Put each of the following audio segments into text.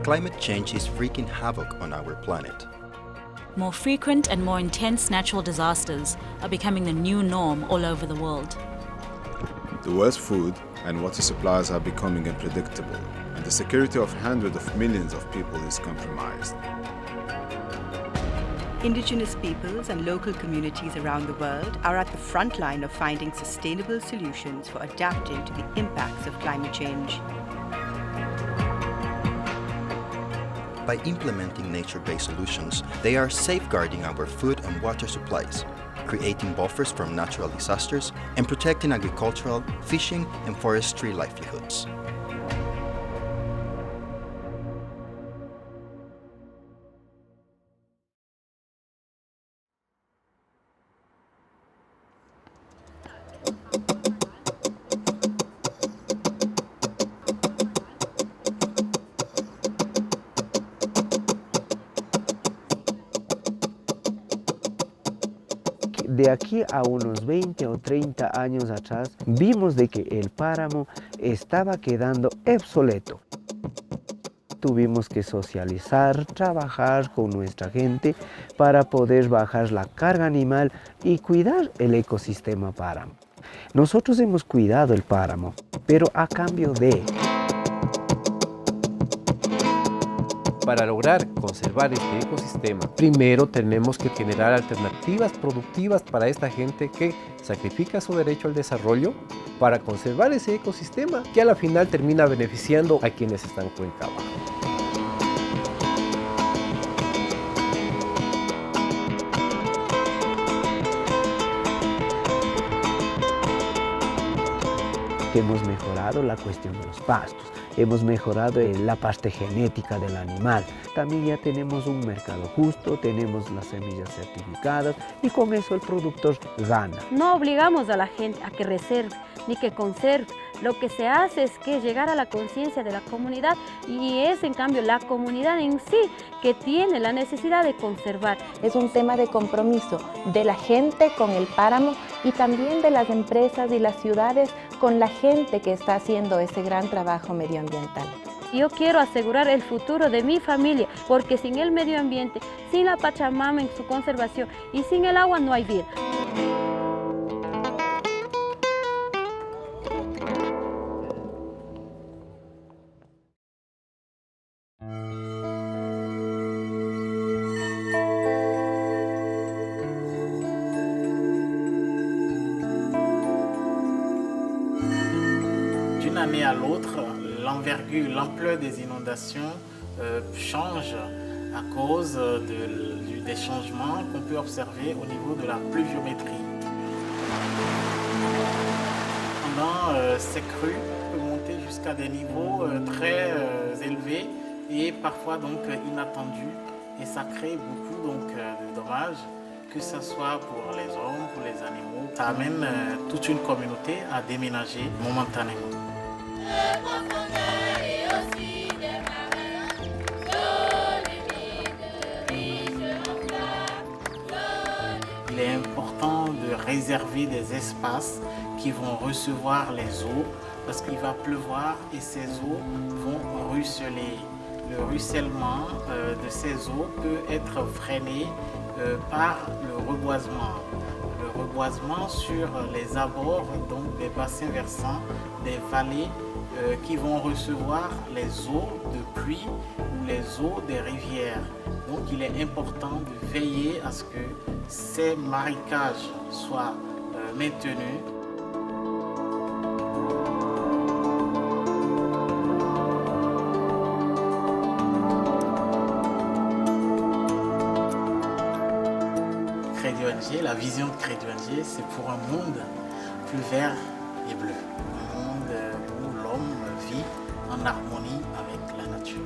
climate change is wreaking havoc on our planet. More frequent and more intense natural disasters are becoming the new norm all over the world. The world's food and water supplies are becoming unpredictable, and the security of hundreds of millions of people is compromised. Indigenous peoples and local communities around the world are at the front line of finding sustainable solutions for adapting to the impacts of climate change. By implementing nature-based solutions, they are safeguarding our food and water supplies, creating buffers from natural disasters, and protecting agricultural, fishing, and forestry livelihoods. De aquí a unos 20 o 30 años atrás, vimos de que el páramo estaba quedando obsoleto. Tuvimos que socializar, trabajar con nuestra gente para poder bajar la carga animal y cuidar el ecosistema páramo. Nosotros hemos cuidado el páramo, pero a cambio de... Para lograr conservar este ecosistema, primero tenemos que generar alternativas productivas para esta gente que sacrifica su derecho al desarrollo para conservar ese ecosistema que a la final termina beneficiando a quienes están cuenca abajo. Hemos mejorado la cuestión de los pastos, hemos mejorado la parte genética del animal. También ya tenemos un mercado justo, tenemos las semillas certificadas y con eso el productor gana. No obligamos a la gente a que reserve ni que conserve. Lo que se hace es que llegar a la conciencia de la comunidad y es en cambio la comunidad en sí que tiene la necesidad de conservar. Es un tema de compromiso de la gente con el páramo y también de las empresas y las ciudades con la gente que está haciendo ese gran trabajo medioambiental. Yo quiero asegurar el futuro de mi familia, porque sin el medio ambiente, sin la Pachamama en su conservación y sin el agua no hay vida. D'une année à l'autre, l'envergure, l'ampleur des inondations change à cause des changements qu'on peut observer au niveau de la pluviométrie. Pendant ces crues peuvent monter jusqu'à des niveaux très élevés et parfois donc inattendus, et ça crée beaucoup donc, de dommages, que ce soit pour les hommes, pour les animaux. Ça amène toute une communauté à déménager momentanément. Il est important de réserver des espaces qui vont recevoir les eaux parce qu'il va pleuvoir et ces eaux vont ruisseler. Le ruissellement de ces eaux peut être freiné par le reboisement. Le reboisement sur les abords donc des bassins versants, des vallées qui vont recevoir les eaux de pluie ou les eaux des rivières. Donc il est important de veiller à ce que ces marécages soient maintenus. CREDI-ONG, la vision de CREDI-ONG, c'est pour un monde plus vert et bleu. Un monde où l'homme vit en harmonie avec la nature.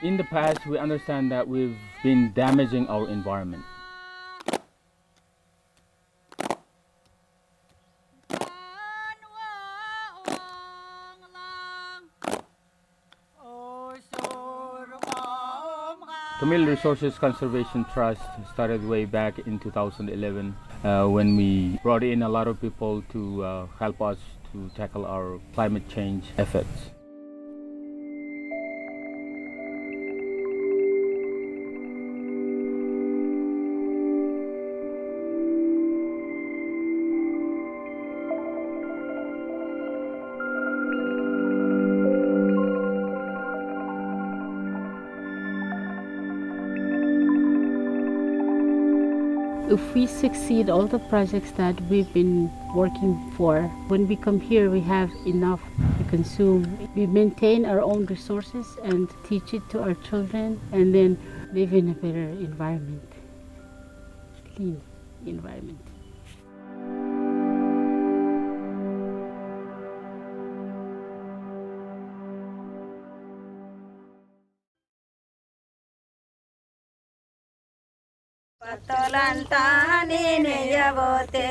In the past, we understand that we've been damaging our environment. Tamil Resources Conservation Trust started way back in 2011 when we brought in a lot of people to help us to tackle our climate change efforts. If we succeed all the projects that we've been working for, when we come here we have enough to consume. We maintain our own resources and teach it to our children and then live in a better environment, clean environment. Patulantani neyavote,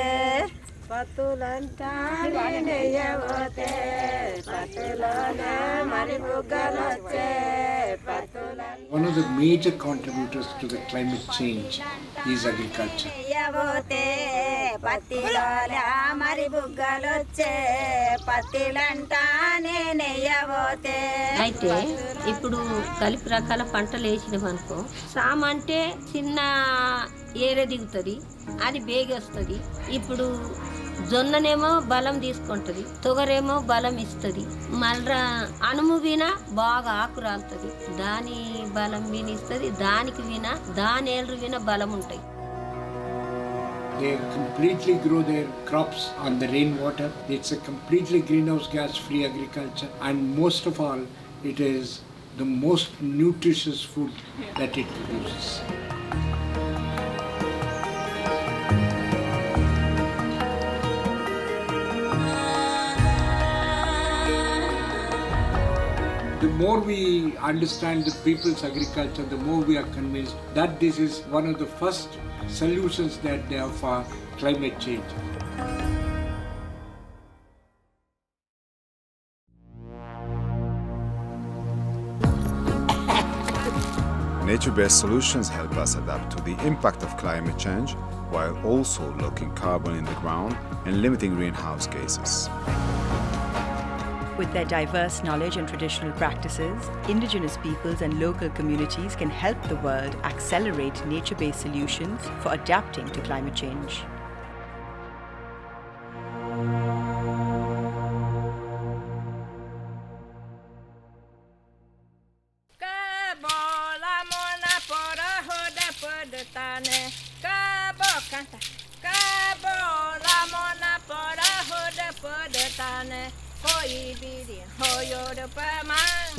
patulantani neyavote, patulana maribugaloche, patulana. One of the major contributors to the climate change is agriculture. Neyavote, patulana maribugaloche, patulantani neyavote. అయితే ఇప్పుడు కలిపి రకాల పంటలు వేసినామనుకో సామ అంటే చిన్న ఏరే దిగుతుంది అది బేగేస్తుంది. ఇప్పుడు జొన్ననేమో బలం తీసుకుంటుంది, తొగరేమో బలం ఇస్తుంది, మళ్ళా అనుము విన బాగా ఆకు రాలుతుంది, దాని బలం వినిస్తుంది, దానికి విన దాని ఏళ్ళు విన బలం ఉంటాయి. They completely grow their crops on the rainwater. It's a completely greenhouse gas free agriculture, and most of all it is the most nutritious food that it produces. The more we understand the people's agriculture, the more we are convinced that this is one of the first solutions that they have for climate change. Nature-based solutions help us adapt to the impact of climate change while also locking carbon in the ground and limiting greenhouse gases. With their diverse knowledge and traditional practices, indigenous peoples and local communities can help the world accelerate nature-based solutions for adapting to climate change.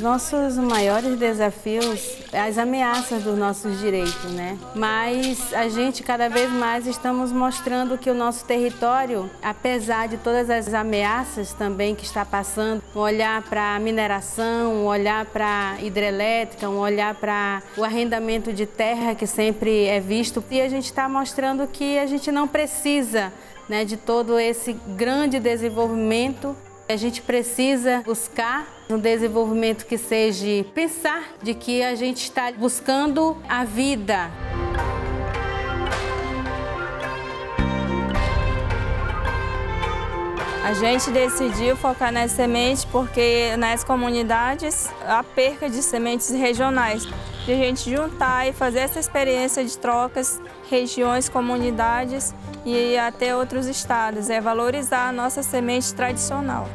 Nossos maiores desafios é as ameaças dos nossos direitos, né? Mas a gente cada vez mais estamos mostrando que o nosso território, apesar de todas as ameaças também que está passando, um olhar para a mineração, um olhar para a hidrelétrica, um olhar para o arrendamento de terra que sempre é visto, e a gente está mostrando que a gente não precisa, né, de todo esse grande desenvolvimento. A gente precisa buscar um desenvolvimento que seja pensar de que a gente está buscando a vida. A gente decidiu focar nas sementes porque nas comunidades há perca de sementes regionais. De a gente juntar e fazer essa experiência de trocas, regiões, comunidades e até outros estados, é valorizar a nossa semente tradicional.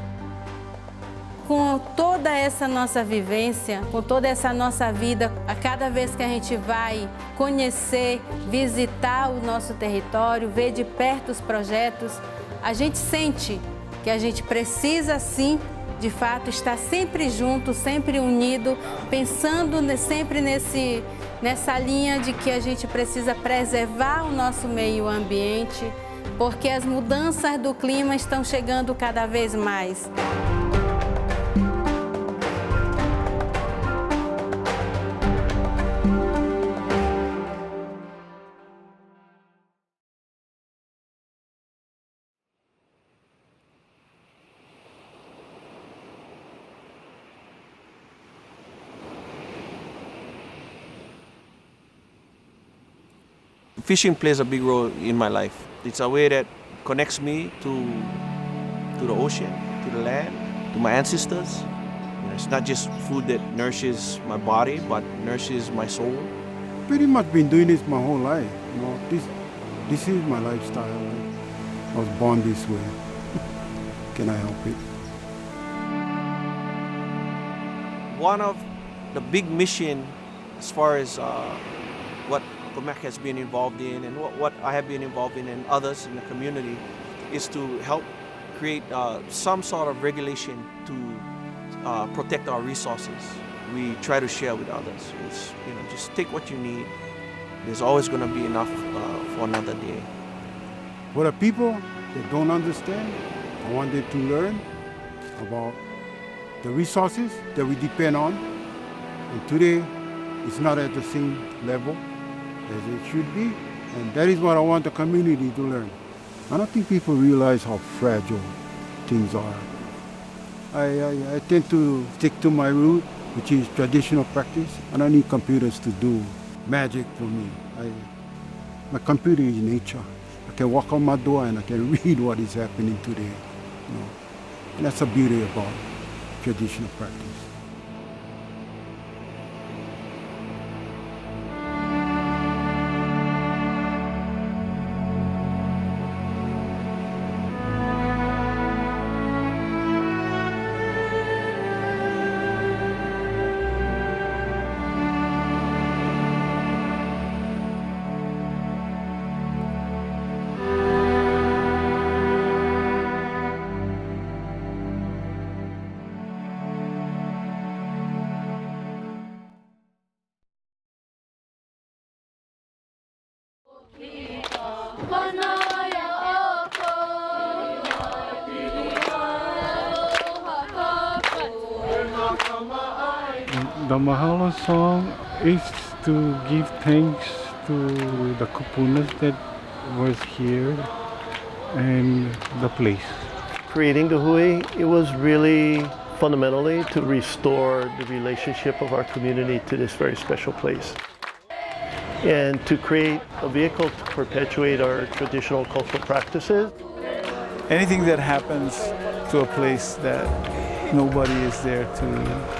Com toda essa nossa vivência, com toda essa nossa vida, a cada vez que a gente vai conhecer, visitar o nosso território, ver de perto os projetos, a gente sente que a gente precisa sim, de fato, estar sempre junto, sempre unido, pensando sempre nessa linha de que a gente precisa preservar o nosso meio ambiente, porque as mudanças do clima estão chegando cada vez mais. Fishing plays a big role in my life. It's a way that connects me to the ocean, to the land, to my ancestors. It's not just food that nourishes my body, but nourishes my soul. Pretty much been doing this my whole life. This is my lifestyle. I was born this way. Can I help it? One of the big mission as far as what COMEC has been involved in and what I have been involved in and others in the community is to help create some sort of regulation to protect our resources. We try to share with others. It's, just take what you need. There's always going to be enough for another day. For the people that don't understand, I want them to learn about the resources that we depend on. And today, it's not at the same level as it should be. And that is what I want the community to learn. I don't think people realize how fragile things are. I tend to stick to my root, which is traditional practice. I don't need computers to do magic for me. My computer is nature. I can walk on my door and I can read what is happening today. And that's the beauty about traditional practice. The Mahalo song is to give thanks to the kupunas that was here and the place. Creating the Hui, it was really fundamentally to restore the relationship of our community to this very special place and to create a vehicle to perpetuate our traditional cultural practices. Anything that happens to a place that nobody is there to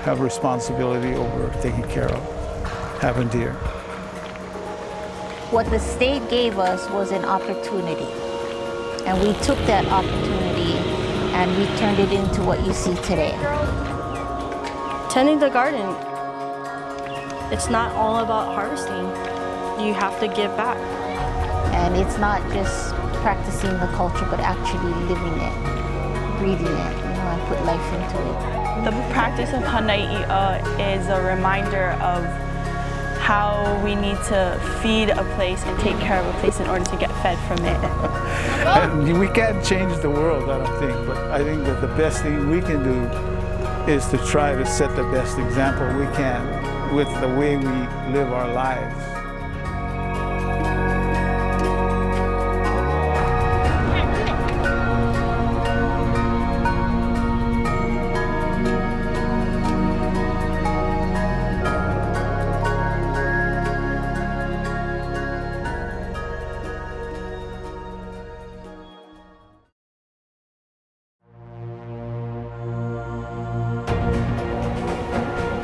have responsibility over taking care of happened here. What the state gave us was an opportunity, and we took that opportunity and we turned it into what you see today. Tending the garden, it's not all about harvesting. You have to give back. And it's not just practicing the culture, but actually living it, breathing it, and put life into it. The practice of Hanai'a is a reminder of how we need to feed a place and take care of a place in order to get fed from it. And we can't change the world, I don't think, but I think that the best thing we can do is to try to set the best example we can with the way we live our lives.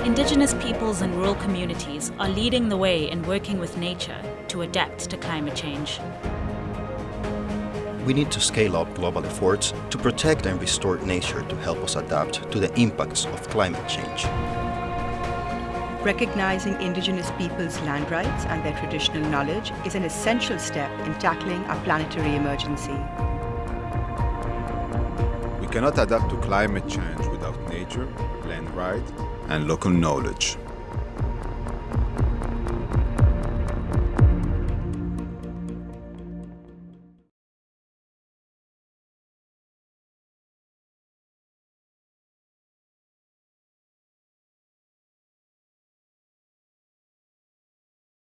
Indigenous peoples and rural communities are leading the way in working with nature to adapt to climate change. We need to scale up global efforts to protect and restore nature to help us adapt to the impacts of climate change. Recognizing Indigenous peoples' land rights and their traditional knowledge is an essential step in tackling our planetary emergency. We cannot adapt to climate change without nature, land rights, and local knowledge.